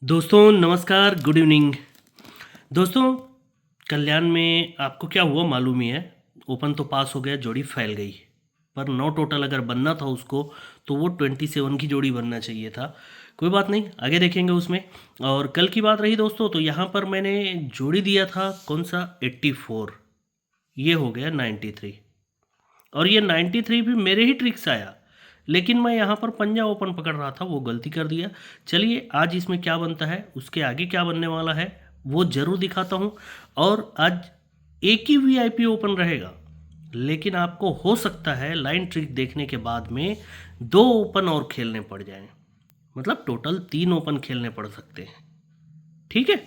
दोस्तों नमस्कार, good evening. दोस्तों, कल्याण में आपको क्या हुआ मालूम ही है। ओपन तो पास हो गया, जोड़ी फैल गई, पर 9 टोटल अगर बनना था उसको तो वो 27 की जोड़ी बनना चाहिए था। कोई बात नहीं, आगे देखेंगे उसमें। और कल की बात रही दोस्तों, तो यहाँ पर मैंने जोड़ी दिया था कौन सा 84, ये हो गया 93। और ये 93 भी मेरे ही ट्रिक से आया, लेकिन मैं यहाँ पर पंजा ओपन पकड़ रहा था, वो गलती कर दिया। चलिए आज इसमें क्या बनता है, उसके आगे क्या बनने वाला है वो ज़रूर दिखाता हूँ। और आज एक ही वीआईपी ओपन रहेगा, लेकिन आपको हो सकता है लाइन ट्रिक देखने के बाद में 2 ओपन और खेलने पड़ जाएं, मतलब टोटल 3 ओपन खेलने पड़ सकते हैं। ठीक है,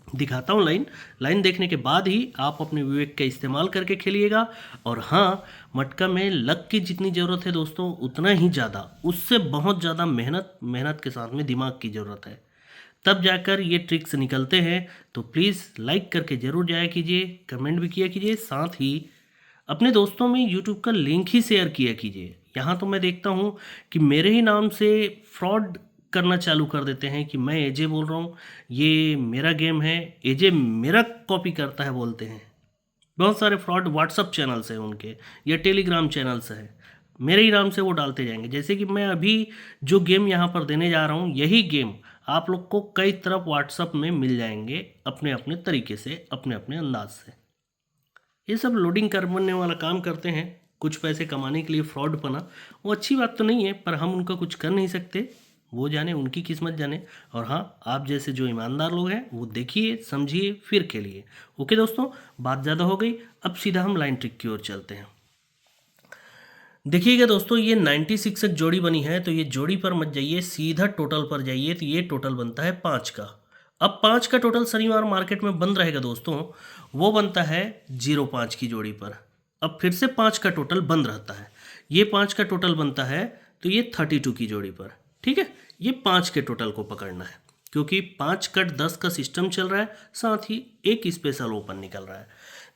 दिखाता हूँ लाइन। लाइन देखने के बाद ही आप अपने विवेक का इस्तेमाल करके खेलिएगा। और हाँ, मटका में लक की जितनी ज़रूरत है दोस्तों, उतना ही ज़्यादा, उससे बहुत ज़्यादा मेहनत के साथ में दिमाग की ज़रूरत है, तब जाकर ये ट्रिक्स निकलते हैं। तो प्लीज़ लाइक करके ज़रूर जाया कीजिए, कमेंट भी किया कीजिए, साथ ही अपने दोस्तों में यूट्यूब का लिंक ही शेयर किया कीजिए। यहाँ तो मैं देखता हूँ कि मेरे ही नाम से फ्रॉड करना चालू कर देते हैं कि मैं एजे बोल रहा हूँ, ये मेरा गेम है, एजे मेरा कॉपी करता है बोलते हैं। बहुत सारे फ्रॉड व्हाट्सअप चैनल्स हैं उनके, या टेलीग्राम चैनल्स हैं, मेरे ही नाम से वो डालते जाएंगे। जैसे कि मैं अभी जो गेम यहाँ पर देने जा रहा हूँ, यही गेम आप लोग को कई तरफ व्हाट्सअप में मिल जाएंगे, अपने अपने तरीके से, अपने अपने अंदाज से। ये सब लोडिंग करने वाला काम करते हैं कुछ पैसे कमाने के लिए, फ्रॉड बना। वो अच्छी बात तो नहीं है, पर हम उनका कुछ कर नहीं सकते, वो जाने, उनकी किस्मत जाने। और हाँ, आप जैसे जो ईमानदार लोग हैं वो देखिए, समझिए, फिर खेलिए। ओके दोस्तों, बात ज़्यादा हो गई, अब सीधा हम लाइन ट्रिक की ओर चलते हैं। देखिएगा दोस्तों, ये 96 एक जोड़ी बनी है, तो ये जोड़ी पर मत जाइए, सीधा टोटल पर जाइए। तो ये टोटल बनता है 5 का। अब 5 का टोटल शनिवार मार्केट में बंद रहेगा दोस्तों, वो बनता है 05 की जोड़ी पर। अब फिर से 5 का टोटल बंद रहता है, ये 5 का टोटल बनता है तो ये 32 की जोड़ी पर। ठीक है, ये 5 के टोटल को पकड़ना है, क्योंकि 5 कट 10 का सिस्टम चल रहा है, साथ ही एक स्पेशल ओपन निकल रहा है।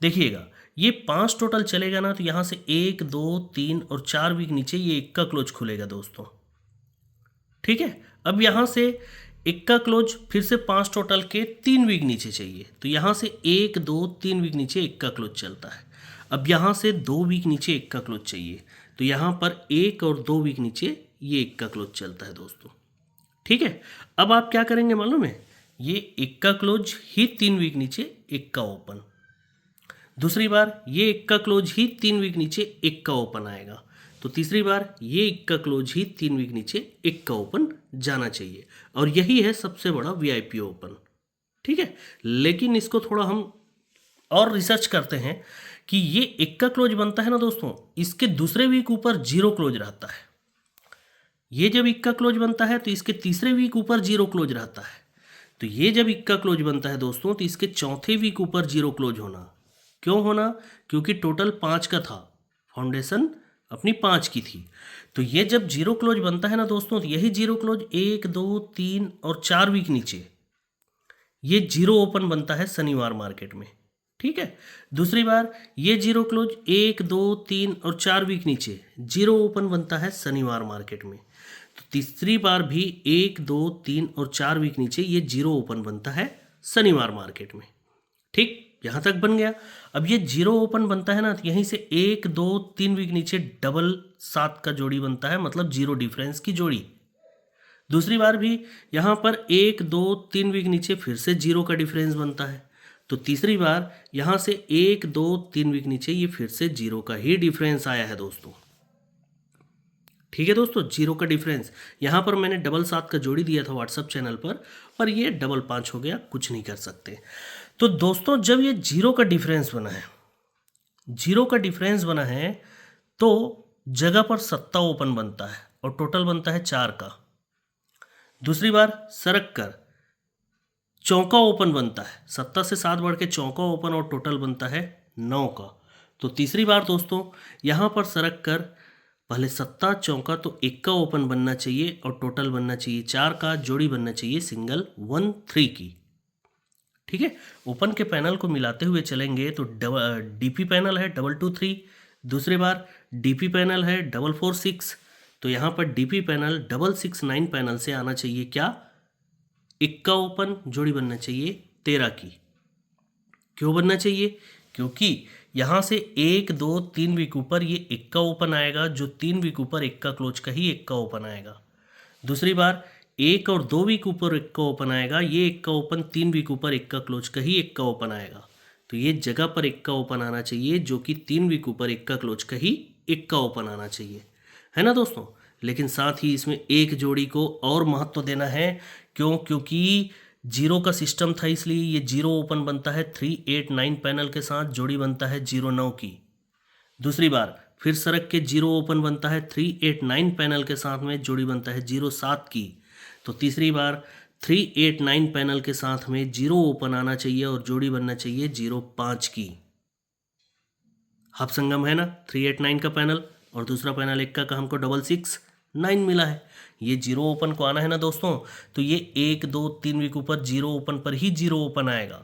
देखिएगा, ये 5 टोटल चलेगा ना, तो यहाँ से 1 2 3 और 4 वीक नीचे ये एक का क्लोज खुलेगा दोस्तों। ठीक है, अब यहाँ से एक का क्लोज फिर से 5 टोटल के 3 वीक नीचे चाहिए, तो यहाँ से 1 2 3 वीक नीचे एक का क्लोज चलता है। अब यहाँ से 2 वीक नीचे एक का क्लोज चाहिए, तो यहाँ पर 1 और 2 वीक नीचे ये एक का क्लोज चलता है दोस्तों। ठीक है, अब आप क्या करेंगे मालूम है, ये एक का क्लोज ही 3 वीक नीचे एक का ओपन। दूसरी बार ये एक का क्लोज ही 3 वीक नीचे एक का ओपन आएगा, तो तीसरी बार ये एक का क्लोज ही 3 वीक नीचे एक का ओपन जाना चाहिए। और यही है सबसे बड़ा वीआईपी ओपन। ठीक है, लेकिन इसको थोड़ा हम और रिसर्च करते हैं कि ये एक का क्लोज बनता है ना दोस्तों, इसके दूसरे वीक ऊपर जीरो क्लोज रहता है। ये जब इक्का क्लोज बनता है तो इसके तीसरे वीक ऊपर जीरो क्लोज रहता है। तो ये जब इक्का क्लोज बनता है दोस्तों, तो इसके चौथे वीक ऊपर जीरो क्लोज होना। क्यों होना? क्योंकि टोटल 5 का था, फाउंडेशन अपनी 5 की थी। तो ये जब जीरो क्लोज बनता है ना दोस्तों, तो यही जीरो क्लोज 1 2 3 और 4 वीक नीचे ये जीरो ओपन बनता है शनिवार मार्केट में। ठीक है, दूसरी बार ये जीरो क्लोज 1 2 3 और 4 वीक नीचे जीरो ओपन बनता है शनिवार मार्केट में। तो तीसरी बार भी 1 2 3 और 4 वीक नीचे ये जीरो ओपन बनता है शनिवार मार्केट में। ठीक, यहाँ तक बन गया। अब ये जीरो ओपन बनता है ना, तो यहीं से 1 2 3 वीक नीचे डबल 7 का जोड़ी बनता है, मतलब जीरो डिफरेंस की जोड़ी। दूसरी बार भी यहाँ पर 1 2 3 वीक नीचे फिर से जीरो का डिफरेंस बनता है। तो तीसरी बार यहाँ से 1 2 3 वीक नीचे ये फिर से जीरो का ही डिफरेंस आया है दोस्तों। ठीक है दोस्तों, जीरो का डिफरेंस। यहाँ पर मैंने डबल 7 का जोड़ी दिया था व्हाट्सअप चैनल पर ये डबल 5 हो गया, कुछ नहीं कर सकते। तो दोस्तों, जब ये जीरो का डिफरेंस बना है, जीरो का डिफरेंस बना है, तो जगह पर सत्ता ओपन बनता है और टोटल बनता है 4 का। दूसरी बार सरक कर चौका ओपन बनता है, सत्ता से 7 बढ़ के चौका ओपन और टोटल बनता है 9 का। तो तीसरी बार दोस्तों, यहाँ पर सरक कर पहले सत्ता चौका तो एक का ओपन बनना चाहिए और टोटल बनना चाहिए 4 का, जोड़ी बनना चाहिए सिंगल 1 3 की। ठीक है, ओपन के पैनल को मिलाते हुए चलेंगे तो डीपी पैनल है 2 2 3, दूसरी बार डीपी पैनल है 4 4 6। तो यहाँ पर डीपी पैनल 6 6 9 पैनल से आना चाहिए क्या, इक्का ओपन, जोड़ी बनना चाहिए 13 की। क्यों बनना चाहिए? क्योंकि यहाँ से 1 2 3 वीक ऊपर ये इक्का ओपन आएगा, जो 3 वीक ऊपर इक्का क्लोज का ही इक्का ओपन आएगा। दूसरी बार 1 और 2 वीक ऊपर इक्का ओपन आएगा, ये इक्का ओपन 3 वीक ऊपर इक्का क्लोज का ही इक्का ओपन आएगा। तो ये जगह पर इक्का ओपन आना चाहिए, जो कि 3 वीक ऊपर इक्का क्लोज का ही इक्का ओपन आना चाहिए, है ना दोस्तों। लेकिन साथ ही इसमें एक जोड़ी को और महत्व देना है। क्यों? क्योंकि जीरो का सिस्टम था, इसलिए ये जीरो ओपन बनता है 389 पैनल के साथ, जोड़ी बनता है 09 की। दूसरी बार फिर सरक के जीरो ओपन बनता है 389 पैनल के साथ में, जोड़ी बनता है 07 की। तो तीसरी बार 389 पैनल के साथ में जीरो ओपन आना चाहिए और जोड़ी बनना चाहिए 05 की। हाफ संगम है ना 389 का पैनल, और दूसरा पैनल इक्का का हमको 669 मिला है। ये जीरो ओपन को आना है ना दोस्तों, तो ये 1 2 3 वीक ऊपर जीरो ओपन पर ही जीरो ओपन आएगा।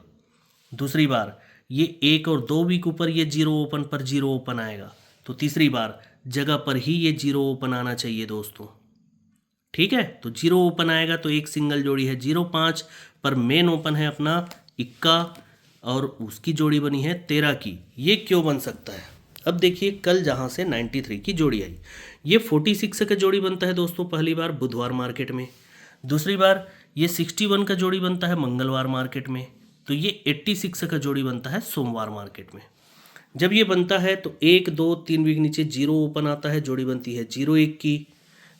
दूसरी बार ये 1 और 2 वीक ऊपर ये जीरो ओपन पर जीरो ओपन आएगा। तो तीसरी बार जगह पर ही ये जीरो ओपन आना चाहिए दोस्तों, ठीक है। तो जीरो ओपन आएगा तो एक सिंगल जोड़ी है 05 पर, मेन ओपन है अपना इक्का और उसकी जोड़ी बनी है 13 की। ये क्यों बन सकता है? अब देखिए, कल जहाँ से 93 की जोड़ी आई, ये 46 का जोड़ी बनता है दोस्तों पहली बार बुधवार मार्केट में। दूसरी बार ये 61 का जोड़ी बनता है मंगलवार मार्केट में। तो ये 86 का जोड़ी बनता है सोमवार मार्केट में। जब ये बनता है तो 1 2 3 वीक नीचे जीरो ओपन आता है, जोड़ी बनती है 01 की।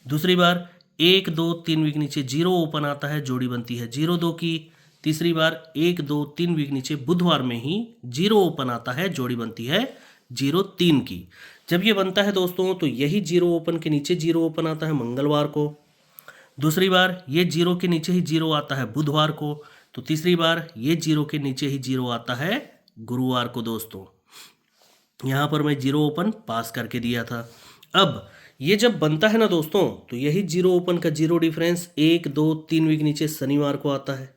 दूसरी बार 1 2 3 वीक नीचे जीरो ओपन आता है, जोड़ी बनती है 02 की। तीसरी बार 1 2 3 वीक नीचे बुधवार में ही जीरो ओपन आता है, जोड़ी बनती है 03 की। जब ये बनता है दोस्तों तो यही जीरो ओपन के नीचे जीरो ओपन आता है मंगलवार को। दूसरी बार ये जीरो के नीचे ही जीरो आता है बुधवार को। तो तीसरी बार ये जीरो के नीचे ही जीरो आता है गुरुवार को दोस्तों। यहाँ पर मैं जीरो ओपन पास करके दिया था। अब ये जब बनता है ना दोस्तों, तो यही जीरो ओपन का जीरो डिफरेंस 1 2 3 वीक नीचे शनिवार को आता है।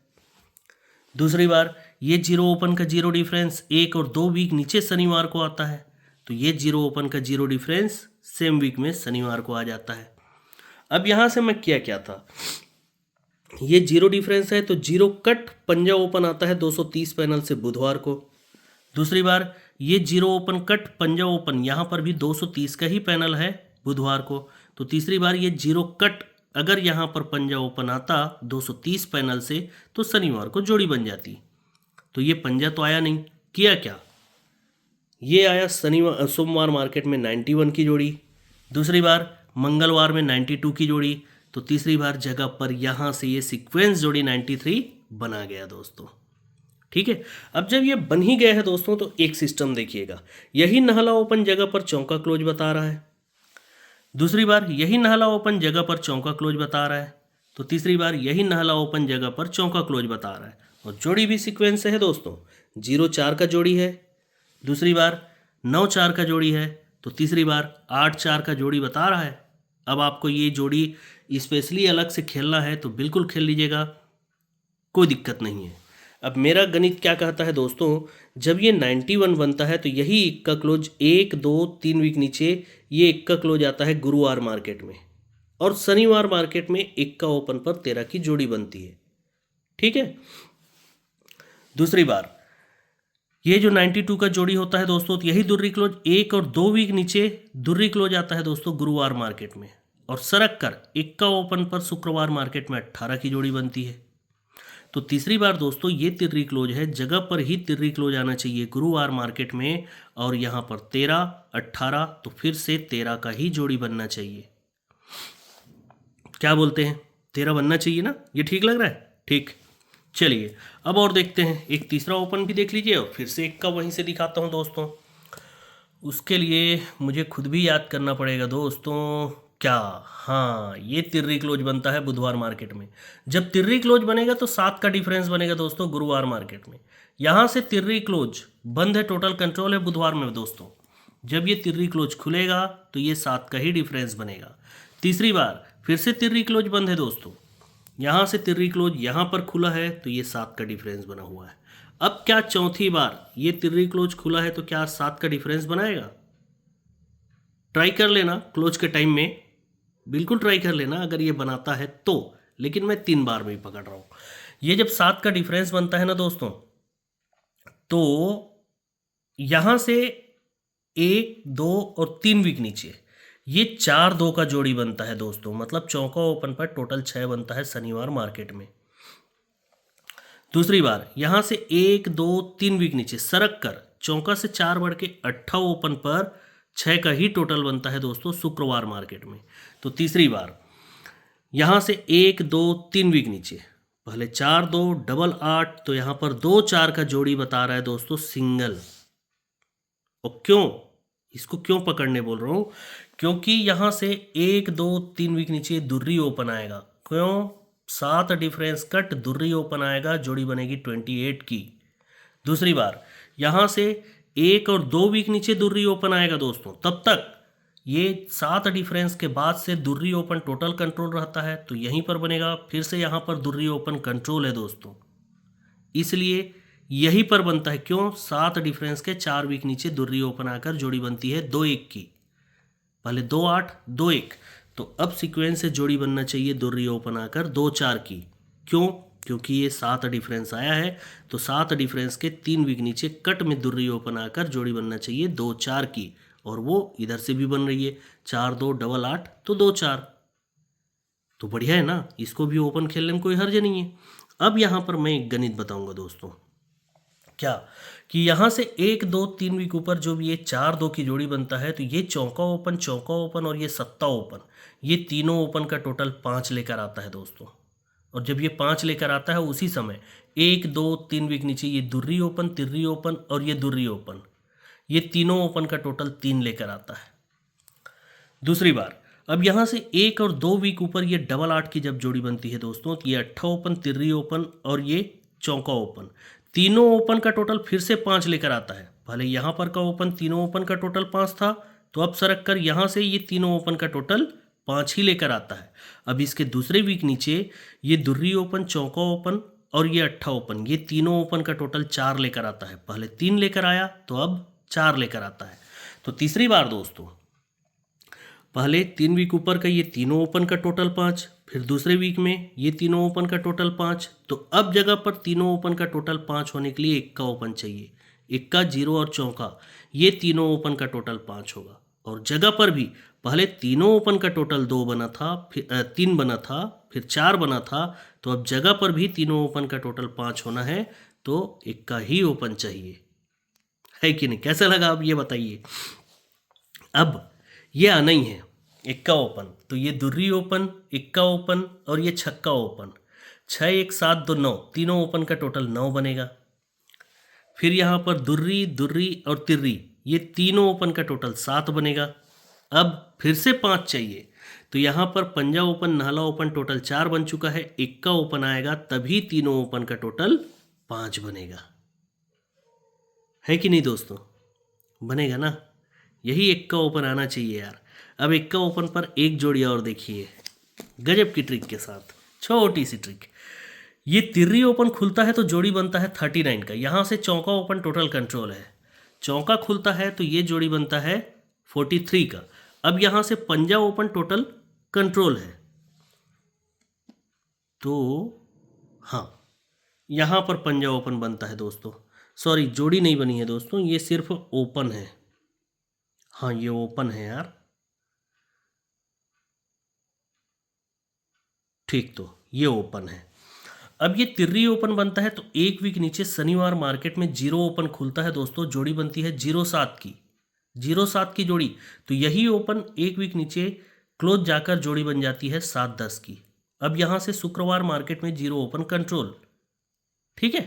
दूसरी बार ये जीरो ओपन का जीरो डिफरेंस 1 और 2 वीक नीचे शनिवार को आता है। तो ये जीरो ओपन का जीरो डिफरेंस सेम वीक में शनिवार को आ जाता है। अब यहाँ से मैं क्या था, ये जीरो डिफरेंस है तो जीरो कट पंजा ओपन आता है 230 पैनल से बुधवार को। दूसरी बार ये जीरो ओपन कट पंजा ओपन, यहाँ पर भी 230 का ही पैनल है बुधवार को। तो तीसरी बार ये जीरो कट अगर यहाँ पर पंजा ओपन आता 230 पैनल से, तो शनिवार को जोड़ी बन जाती। तो ये पंजा तो आया नहीं, किया क्या, ये आया सोमवार मार्केट में 91 की जोड़ी। दूसरी बार मंगलवार में 92 की जोड़ी। तो तीसरी बार जगह पर यहाँ से ये सीक्वेंस जोड़ी 93 बना गया दोस्तों, ठीक है। अब जब ये बन ही गया है दोस्तों, तो एक सिस्टम देखिएगा, यही नहला ओपन जगह पर चौका क्लोज बता रहा है। दूसरी बार यही नहला ओपन जगह पर चौका क्लोज बता रहा है। तो तीसरी बार यही नहला ओपन जगह पर चौका क्लोज बता रहा है। और जोड़ी भी सीक्वेंस है दोस्तों, 04 का जोड़ी है। दूसरी बार 94 का जोड़ी है। तो तीसरी बार 84 का जोड़ी बता रहा है। अब आपको ये जोड़ी स्पेशली अलग से खेलना है तो बिल्कुल खेल लीजिएगा, कोई दिक्कत नहीं है। अब मेरा गणित क्या कहता है दोस्तों, जब ये 91 बनता है तो यही इक्का क्लोज 1 2 3 वीक नीचे ये इक्का क्लोज आता है गुरुवार मार्केट में, और शनिवार मार्केट में इक्का ओपन पर 13 की जोड़ी बनती है, ठीक है। दूसरी बार ये जो 92 का जोड़ी होता है दोस्तों, तो यही दुर्री क्लोज 1 और 2 वीक नीचे दुर्री क्लोज आता है दोस्तों गुरुवार मार्केट में, और सरक कर इक्का ओपन पर शुक्रवार मार्केट में 18 की जोड़ी बनती है। तो तीसरी बार दोस्तों ये तिर्री क्लोज है, जगह पर ही तिर्री क्लोज आना चाहिए गुरुवार मार्केट में, और यहाँ पर 13 18, तो फिर से 13 का ही जोड़ी बनना चाहिए। क्या बोलते हैं, 13 बनना चाहिए ना, ये ठीक लग रहा है? ठीक, चलिए अब और देखते हैं, एक तीसरा ओपन भी देख लीजिए और फिर से एक का वहीं से दिखाता हूँ दोस्तों। उसके लिए मुझे खुद भी याद करना पड़ेगा दोस्तों, क्या, हाँ, ये तिर्री क्लोज बनता है बुधवार मार्केट में। जब तिर्री क्लोज बनेगा तो 7 का डिफरेंस बनेगा दोस्तों गुरुवार मार्केट में। यहाँ से तिर्री क्लोज बंद है, टोटल कंट्रोल है बुधवार में दोस्तों। जब ये तिर्री क्लोज खुलेगा तो ये 7 का ही डिफरेंस बनेगा। तीसरी बार फिर से तिर्री क्लोज बंद है दोस्तों, यहाँ से तिर्री क्लोज यहाँ पर खुला है तो ये 7 का डिफरेंस बना हुआ है। अब क्या चौथी बार ये तिर्री क्लोज खुला है तो क्या 7 का डिफरेंस बनाएगा? ट्राई कर लेना क्लोज के टाइम में, बिल्कुल ट्राई कर लेना अगर ये बनाता है तो, लेकिन मैं 3 बार में ही पकड़ रहा हूँ। ये जब 7 का डिफरेंस बनता है ना दोस्तों, तो यहां से 1 2 और 3 वीक नीचे ये 4 2 का जोड़ी बनता है दोस्तों। मतलब चौका ओपन पर टोटल 6 बनता है शनिवार मार्केट में। दूसरी बार यहां से 1 2 3 वीक नीचे सरक कर चौका से 4 बढ़ के 8 ओपन पर 6 का ही टोटल बनता है दोस्तों शुक्रवार मार्केट में। तो तीसरी बार यहां से 1 2 3 वीक नीचे पहले 4 2 डबल 8, तो यहां पर 2 4 का जोड़ी बता रहा है दोस्तों सिंगल। और क्यों इसको क्यों पकड़ने बोल रहा हूं, क्योंकि यहां से 1 2 3 वीक नीचे दुर्री ओपन आएगा। क्यों? 7 डिफरेंस कट दुर्री ओपन आएगा, जोड़ी बनेगी 28 की। दूसरी बार यहां से 1 और 2 वीक नीचे दुर्री ओपन आएगा दोस्तों, तब तक ये 7 डिफरेंस के बाद से दुर्री ओपन टोटल कंट्रोल रहता है, तो यहीं पर बनेगा। फिर से यहां पर दुर्री ओपन कंट्रोल है दोस्तों, इसलिए यहीं पर बनता है। क्यों? 7 डिफरेंस के 4 वीक नीचे दुर्री ओपन आकर जोड़ी बनती है 2 1 की। पहले 2 8 2 1, तो अब सीक्वेंस से जोड़ी बनना चाहिए दुर्री ओपन आकर 2 4 की। क्यों? क्योंकि ये 7 डिफरेंस आया है, तो 7 डिफरेंस के 3 वीक नीचे कट में दुर्री ओपन आकर जोड़ी बनना चाहिए 2 4 की, और वो इधर से भी बन रही है 4 2 डबल 8, तो 2 4। तो बढ़िया है ना, इसको भी ओपन खेलने में कोई हर्ज नहीं है। अब यहाँ पर मैं एक गणित बताऊंगा दोस्तों, क्या कि यहाँ से 1 2 3 वीक ऊपर जो भी ये 4 2 की जोड़ी बनता है, तो ये चौका ओपन और ये सत्ता ओपन, ये तीनों ओपन का टोटल 5 लेकर आता है दोस्तों। और जब ये 5 लेकर आता है उसी समय 1 2 3 वीक नीचे ये दुर्री ओपन तिर्री ओपन और ये दुर्री ओपन, ये तीनों ओपन का टोटल 3 लेकर आता है। दूसरी बार अब यहाँ से 1 और 2 वीक ऊपर ये डबल 8 की जब जोड़ी बनती है दोस्तों, तो ये 8 ओपन तिर्री ओपन और ये चौका ओपन, तीनों ओपन का टोटल फिर से 5 लेकर आता है। भले यहाँ पर का ओपन तीनों ओपन का टोटल 5 था, तो अब सरक कर यहाँ से ये तीनों ओपन का टोटल 5 ही लेकर आता है। अब इसके दूसरे वीक नीचे ये दुर्री ओपन चौका ओपन और ये 8 ओपन, ये तीनों ओपन का टोटल 4 लेकर आता है। पहले 3 लेकर आया, तो अब 4 लेकर आता है। तो तीसरी बार दोस्तों पहले 3 वीक ऊपर का ये तीनों ओपन का टोटल 5, फिर दूसरे वीक में ये तीनों ओपन का टोटल 5, तो अब जगह पर तीनों ओपन का टोटल 5 होने के लिए 1 का ओपन चाहिए। 1 का 0 और चौका, ये तीनों ओपन का टोटल 5 होगा। और जगह पर भी पहले तीनों ओपन का टोटल 2 बना था, फिर 3 बना था, फिर 4 बना था, तो अब जगह पर भी तीनों ओपन का टोटल 5 होना है, तो 1 का ही ओपन चाहिए, है कि नहीं? कैसा लगा अब ये बताइए। अब ये आना ही है 1 का ओपन, तो ये दुर्री ओपन 1 का ओपन और ये छक्का ओपन, 6 1 7 2 9, तीनों ओपन का टोटल 9 बनेगा। फिर यहाँ पर दुर्री दुर्री और तिर्री, ये तीनों ओपन का टोटल 7 बनेगा। अब फिर से 5 चाहिए, तो यहाँ पर पंजा ओपन नाला ओपन टोटल 4 बन चुका है, 1 का ओपन आएगा तभी तीनों ओपन का टोटल 5 बनेगा, है कि नहीं दोस्तों? बनेगा ना, यही 1 का ओपन आना चाहिए यार। अब 1 का ओपन पर एक जोड़ी और देखिए गजब की ट्रिक के साथ, छोटी सी ट्रिक। ये तिर्री ओपन खुलता है तो जोड़ी बनता है 39 का। यहाँ से चौका ओपन टोटल कंट्रोल है, चौका खुलता है तो ये जोड़ी बनता है 43 का। अब यहाँ से पंजा ओपन टोटल कंट्रोल है, तो हाँ यहाँ पर पंजा ओपन बनता है दोस्तों। सॉरी, जोड़ी नहीं बनी है दोस्तों, ये सिर्फ ओपन है। हाँ ये ओपन है यार, ठीक, तो ये ओपन है। अब ये तिर्री ओपन बनता है तो 1 वीक नीचे शनिवार मार्केट में 0 ओपन खुलता है दोस्तों, जोड़ी बनती है 0 7 की, 0 7 की जोड़ी। तो यही ओपन 1 वीक नीचे क्लोज जाकर जोड़ी बन जाती है 7 10 की। अब यहाँ से शुक्रवार मार्केट में 0 ओपन कंट्रोल, ठीक है।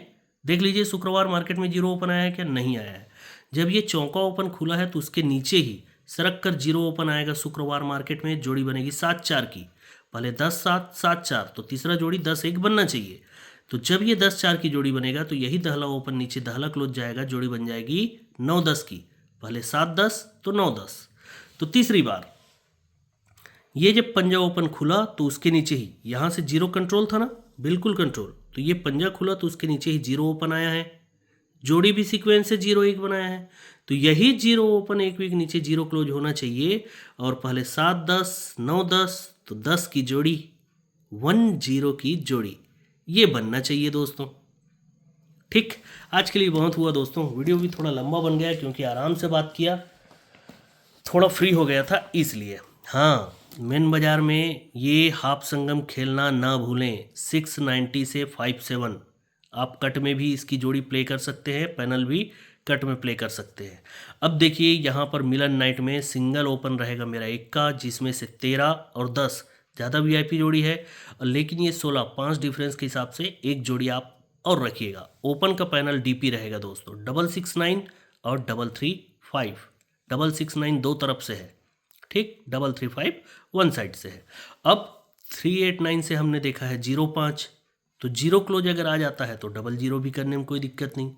देख लीजिए शुक्रवार मार्केट में 0 ओपन आया है क्या? नहीं आया है। जब ये चौका ओपन खुला है तो उसके नीचे ही सरक कर 0 ओपन आएगा शुक्रवार मार्केट में, जोड़ी बनेगी 7 4 की। पहले 10 7 7 4, तो तीसरा जोड़ी 10 1 बनना चाहिए। तो जब ये 10 4 की जोड़ी बनेगा तो यही दहला ओपन नीचे दहला क्लोज जाएगा, जोड़ी बन जाएगी 9 10 की। पहले 7 10 तो 9 10। तो तीसरी बार ये जब पंजा ओपन खुला तो उसके नीचे ही यहाँ से 0 कंट्रोल था ना, बिल्कुल कंट्रोल। तो ये पंजा खुला तो उसके नीचे ही 0 ओपन आया है, जोड़ी भी सीक्वेंस से 0 1 बनाया है। तो यही 0 ओपन 1 वीक नीचे 0 क्लोज होना चाहिए। और पहले 7 10 9 10, तो 10 की जोड़ी 1 0 की जोड़ी, ये बनना चाहिए दोस्तों। ठीक, आज के लिए बहुत हुआ दोस्तों, वीडियो भी थोड़ा लंबा बन गया क्योंकि आराम से बात किया, थोड़ा फ्री हो गया था इसलिए। हाँ, मेन बाज़ार में ये हाफ संगम खेलना ना भूलें, 690 से 57। आप कट में भी इसकी जोड़ी प्ले कर सकते हैं, पैनल भी कट में प्ले कर सकते हैं। अब देखिए यहाँ पर मिलन नाइट में सिंगल ओपन रहेगा मेरा एक का, जिसमें से 13 और 10 ज़्यादा वीआईपी जोड़ी है, लेकिन ये 16 5 डिफरेंस के हिसाब से एक जोड़ी आप और रखिएगा। ओपन का पैनल डीपी रहेगा दोस्तों, 669 और 335। 669 दो तरफ से है, ठीक, 335 वन साइड से है। अब 389 से हमने देखा है 05, तो जीरो क्लोज अगर आ जाता है तो 00 भी करने में कोई दिक्कत नहीं।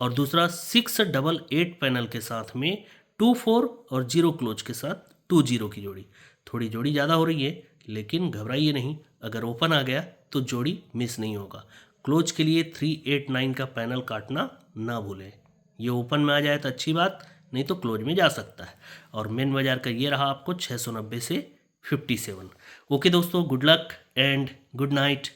और दूसरा 688 पैनल के साथ में 24 और जीरो क्लोज के साथ 20 की जोड़ी। थोड़ी जोड़ी ज़्यादा हो रही है, लेकिन घबराइए नहीं, अगर ओपन आ गया तो जोड़ी मिस नहीं होगा। क्लोज के लिए 389 का पैनल काटना ना भूलें। ये ओपन में आ जाए तो अच्छी बात, नहीं तो क्लोज में जा सकता है। और मेन बाजार का ये रहा आपको 690 से 57। ओके दोस्तों, good luck and good night.